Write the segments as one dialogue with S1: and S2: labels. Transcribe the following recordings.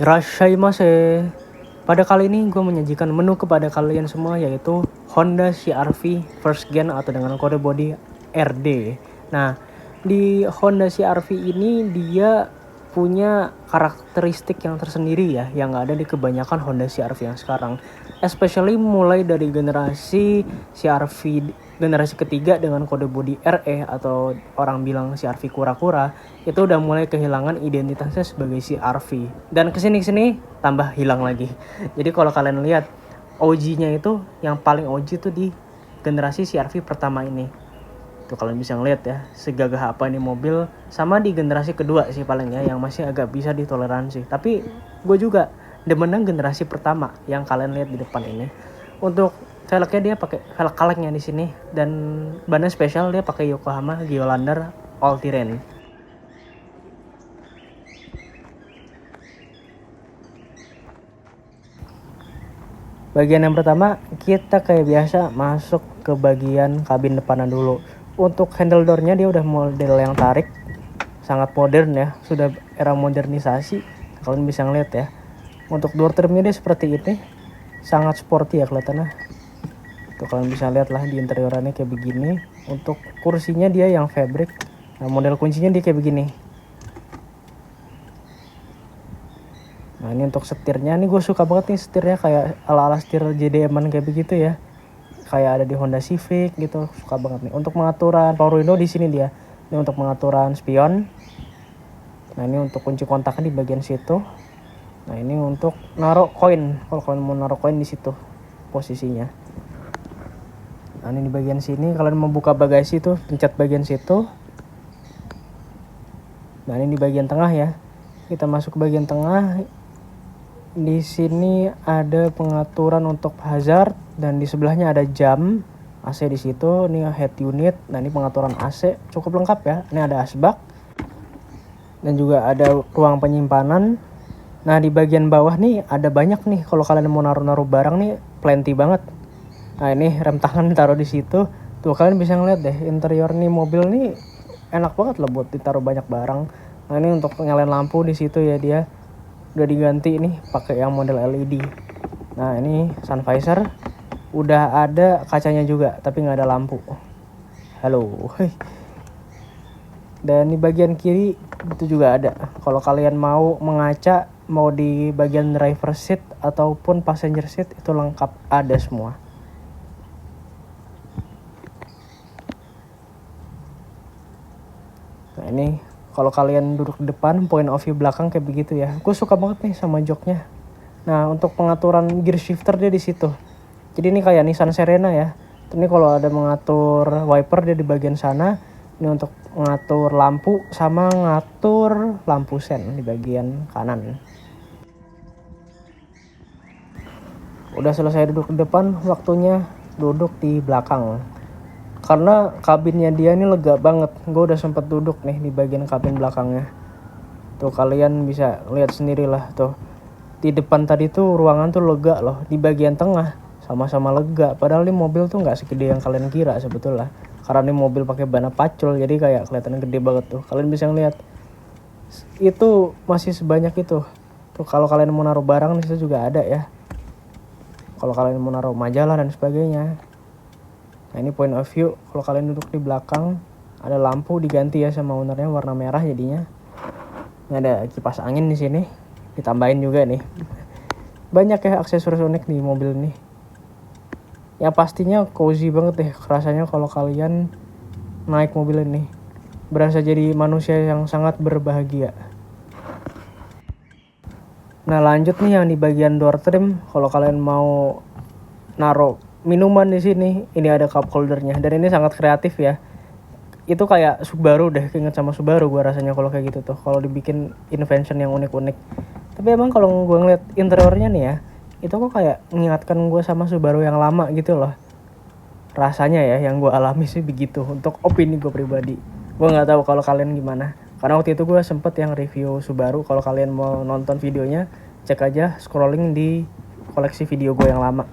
S1: Irashaimase. Pada kali ini gue menyajikan menu kepada kalian semua, yaitu Honda CR-V First Gen atau dengan kode body RD. Nah, di Honda CR-V ini dia punya karakteristik yang tersendiri ya, yang gak ada di kebanyakan Honda CR-V yang sekarang. Especially mulai dari generasi CR-V generasi ketiga dengan kode body RE atau orang bilang CR-V kura-kura, itu udah mulai kehilangan identitasnya sebagai CR-V. Dan kesini tambah hilang lagi. Jadi kalau kalian lihat OG-nya itu, yang paling OG itu di generasi CR-V pertama ini. Tuh kalian bisa ngeliat ya, segagah apa ini mobil. Sama di generasi kedua sih palingnya, yang masih agak bisa ditoleransi. Tapi gue juga demenang generasi pertama yang kalian lihat di depan ini. Untuk velgnya dia pakai velg kalengnya di sini, dan bannya spesial dia pakai Yokohama Geolandar All Terrain. Bagian yang pertama, kita kayak biasa masuk ke bagian kabin depanan dulu. Untuk handle door-nya dia udah model yang tarik, sangat modern ya, sudah era modernisasi. Kalian bisa ngeliat ya. Untuk door trim-nya dia seperti ini, sangat sporty ya kelihatannya. Tuh kalian bisa lihat lah di interiorannya kayak begini. Untuk kursinya dia yang fabric. Nah, model kuncinya dia kayak begini. Nah, ini untuk setirnya, ini gue suka banget nih setirnya, kayak ala-ala setir JDM-an kayak begitu ya. Kayak ada di Honda Civic gitu, suka banget nih. Untuk pengaturan power window di sini dia. Ini untuk pengaturan spion. Nah, ini untuk kunci kontaknya di bagian situ. Nah, ini untuk naruh koin. Kalau kalian mau naruh koin di situ posisinya. Nah, ini di bagian sini kalian mau buka bagasi tuh, pencet bagian situ. Nah, ini di bagian tengah ya. Kita masuk ke bagian tengah. Di sini ada pengaturan untuk hazard, dan di sebelahnya ada jam, AC di situ. Ini head unit. Nah, ini pengaturan AC cukup lengkap ya. Ini ada asbak dan juga ada ruang penyimpanan. Nah, di bagian bawah nih ada banyak nih, kalau kalian mau naruh barang nih plenty banget. Nah, ini rem tangan taruh di situ. Tuh kalian bisa ngeliat deh, interior nih mobil nih enak banget lah buat ditaruh banyak barang. Nah, ini untuk nyalain lampu di situ ya, dia udah diganti nih pakai yang model LED. Nah, ini sun visor udah ada kacanya juga, tapi nggak ada lampu. Halo. Dan di bagian kiri itu juga ada. Kalau kalian mau mengaca, mau di bagian driver seat ataupun passenger seat, itu lengkap ada semua. Nah, ini kalau kalian duduk di depan, point of view belakang kayak begitu ya. Gue suka banget nih sama joknya. Nah, untuk pengaturan gear shifter dia di situ. Jadi ini kayak Nissan Serena ya. Ini kalau ada mengatur wiper dia di bagian sana. Ini untuk mengatur lampu sama ngatur lampu sen di bagian kanan. Udah selesai duduk di depan, waktunya duduk di belakang. Karena kabinnya dia ini lega banget. Gue udah sempet duduk nih di bagian kabin belakangnya. Tuh kalian bisa lihat sendiri lah tuh. Di depan tadi tuh ruangan tuh lega loh. Di bagian tengah sama-sama lega. Padahal ini mobil tuh nggak segede yang kalian kira sebetulnya. Karena ini mobil pakai ban pacul, jadi kayak kelihatannya gede banget tuh. Kalian bisa ngeliat. Itu masih sebanyak itu. Tuh kalau kalian mau naruh barang di situ juga ada ya. Kalau kalian mau naruh majalah dan sebagainya. Nah, ini point of view. Kalau kalian duduk di belakang, ada lampu diganti ya sama ownernya, warna merah jadinya. Ini ada kipas angin di sini, ditambahin juga nih. Banyak ya aksesoris unik di mobil ini. Ya pastinya cozy banget deh rasanya kalau kalian naik mobil ini. Berasa jadi manusia yang sangat berbahagia. Nah, lanjut nih yang di bagian door trim. Kalau kalian mau naruh minuman di sini, ini ada cup holdernya, dan ini sangat kreatif ya. Itu kayak Subaru deh, keinget sama Subaru gue rasanya kalau kayak gitu tuh, kalau dibikin invention yang unik-unik. Tapi emang kalau gue ngeliat interiornya nih ya, itu kok kayak mengingatkan gue sama Subaru yang lama gitu loh. Rasanya ya, yang gue alami sih begitu. Untuk opini gue pribadi, gue nggak tahu kalau kalian gimana. Karena waktu itu gue sempet yang review Subaru. Kalau kalian mau nonton videonya, cek aja scrolling di koleksi video gue yang lama.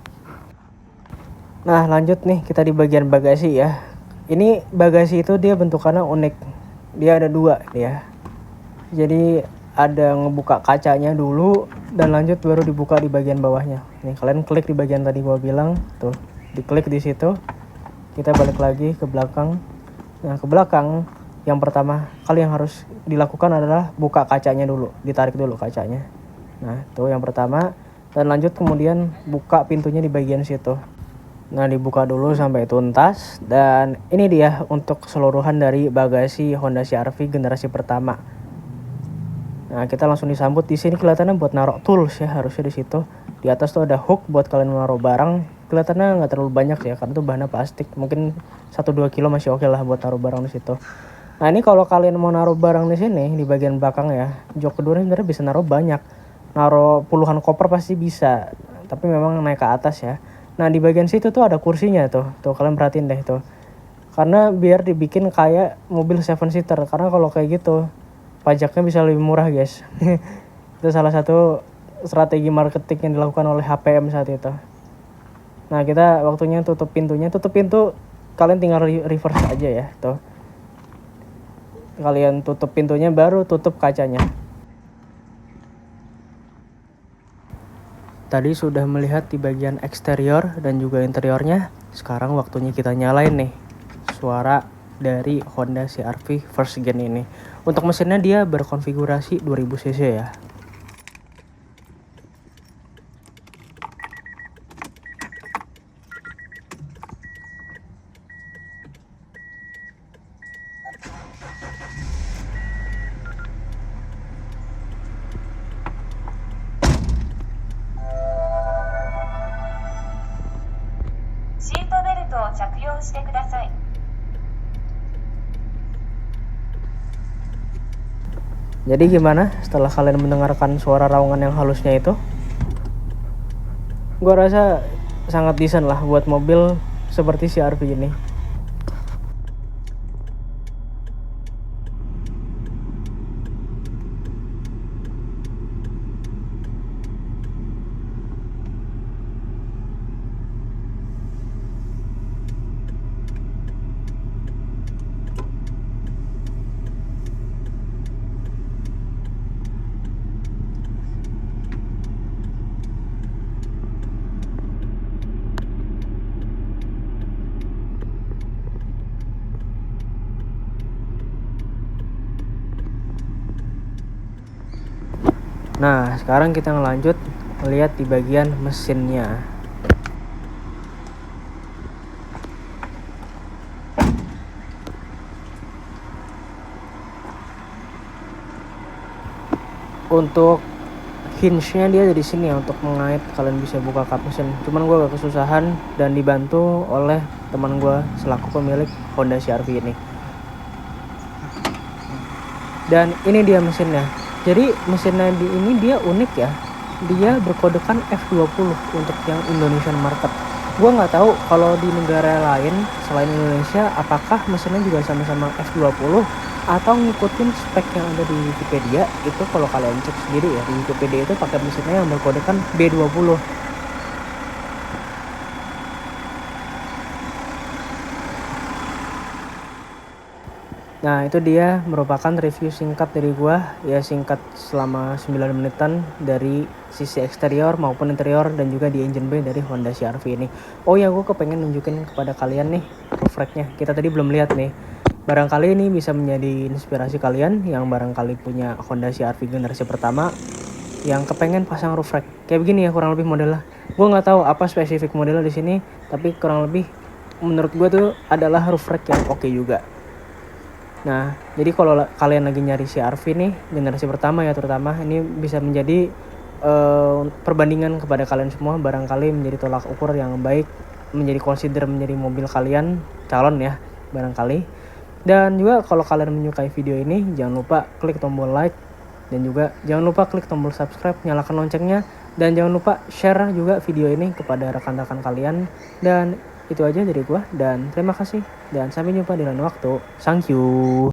S1: Nah, lanjut nih kita di bagian bagasi ya. Ini bagasi itu dia bentukannya unik. Dia ada dua ya. Jadi ada ngebuka kacanya dulu dan lanjut baru dibuka di bagian bawahnya. Nih kalian klik di bagian tadi gua bilang tuh, diklik di situ. Kita balik lagi ke belakang. Nah ke belakang, yang pertama kali yang harus dilakukan adalah buka kacanya dulu, ditarik dulu kacanya. Nah itu yang pertama, dan lanjut kemudian buka pintunya di bagian situ. Nah dibuka dulu sampai tuntas, dan ini dia untuk keseluruhan dari bagasi Honda CR-V generasi pertama. Nah kita langsung disambut. Di sini kelihatannya buat naruh tools ya, harusnya di situ. Di atas tuh ada hook buat kalian naruh barang. Kelihatannya nggak terlalu banyak ya, karena tuh bahannya plastik. Mungkin 1-2 kilo masih oke lah buat naruh barang di situ. Nah ini kalau kalian mau naruh barang di sini di bagian belakang ya, jok kedua sebenarnya bisa naruh banyak. Naruh puluhan koper pasti bisa. Tapi memang naik ke atas ya. Nah di bagian situ tuh ada kursinya tuh. Tuh kalian perhatiin deh tuh. Karena biar dibikin kayak mobil 7-seater. Karena kalau kayak gitu pajaknya bisa lebih murah guys. Itu salah satu strategi marketing yang dilakukan oleh HPM saat itu. Nah kita waktunya tutup pintunya. Tutup pintu kalian tinggal reverse aja ya tuh. Kalian tutup pintunya baru tutup kacanya. Tadi sudah melihat di bagian eksterior dan juga interiornya. Sekarang waktunya kita nyalain nih suara dari Honda CR-V first gen ini. Untuk mesinnya dia berkonfigurasi 2000 cc ya. Jadi gimana setelah kalian mendengarkan suara raungan yang halusnya itu? Gua rasa sangat decent lah buat mobil seperti CR-V ini. Nah, sekarang kita ngelanjut melihat di bagian mesinnya. Untuk hinge-nya dia di sini ya, untuk mengait kalian bisa buka kap mesin. Cuman gue agak kesusahan dan dibantu oleh teman gue selaku pemilik Honda CR-V ini. Dan ini dia mesinnya. Jadi mesinnya ini dia unik ya. Dia berkodekan F20 untuk yang Indonesian market. Gue nggak tahu kalau di negara lain selain Indonesia apakah mesinnya juga sama-sama F20 atau ngikutin spek yang ada di Wikipedia. Itu kalau kalian cek sendiri ya, di Wikipedia itu pakai mesinnya yang berkodekan B20. Nah itu dia merupakan review singkat dari gua, ya singkat selama 9 menitan dari sisi eksterior maupun interior dan juga di engine bay dari Honda CR-V ini. Oh ya, gua kepengen nunjukin kepada kalian nih roof racknya. Kita tadi belum lihat nih. Barangkali ini bisa menjadi inspirasi kalian yang barangkali punya Honda CR-V generasi pertama yang kepengen pasang roof rack. Kayak begini ya kurang lebih modelnya. Gua nggak tahu apa spesifik modelnya di sini, tapi kurang lebih menurut gua tuh adalah roof rack yang oke juga. Nah, jadi kalau kalian lagi nyari CR-V nih, generasi pertama ya terutama, ini bisa menjadi perbandingan kepada kalian semua, barangkali menjadi tolak ukur yang baik, menjadi consider menjadi mobil kalian, calon ya, barangkali. Dan juga kalau kalian menyukai video ini, jangan lupa klik tombol like, dan juga jangan lupa klik tombol subscribe, nyalakan loncengnya, dan jangan lupa share juga video ini kepada rekan-rekan kalian. Dan itu aja dari gua, dan terima kasih dan sampai jumpa di lain waktu. Thank you.